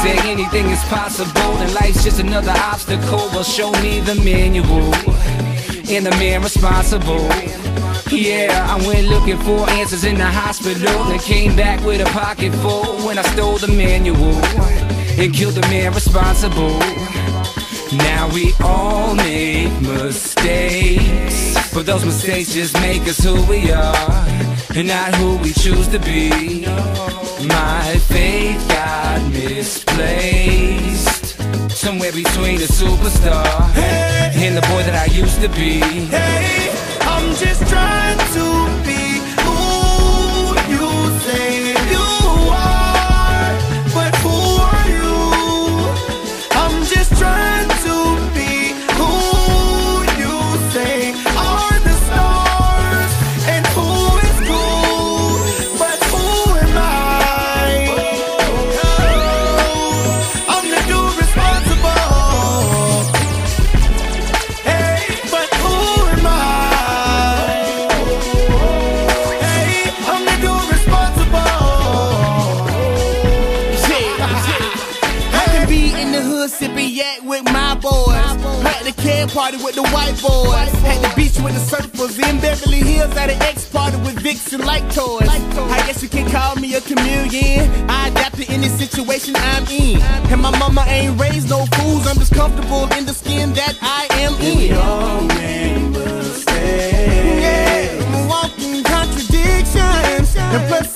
say anything is possible, and life's just another obstacle. Well, show me the manual, and the man responsible. Yeah, I went looking for answers in the hospital, and came back with a pocket full when I stole the manual and killed the man responsible. Now we all make mistakes, but those mistakes just make us who we are, and not who we choose to be. My faith got misplaced somewhere between a superstar and the boy that I used to be. Hey, I'm just trying to be who you say you are, but who are you? I'm just trying to be who you say are the stars, and who is cool, but who am I? I'm the dude responsible. Hey, but who am I? Hey, I'm the dude responsible. I can be in the hood sipping yak with my boys. At the can party with the white boys. At the beach with the surfers. In Beverly Hills at an X party with Vixen like toys. I guess you can call me a chameleon. I adapt to any situation I'm in. And my mama ain't raised no fools. I'm just comfortable in the skin that I am in. Yeah, I'm walking contradictions. And plus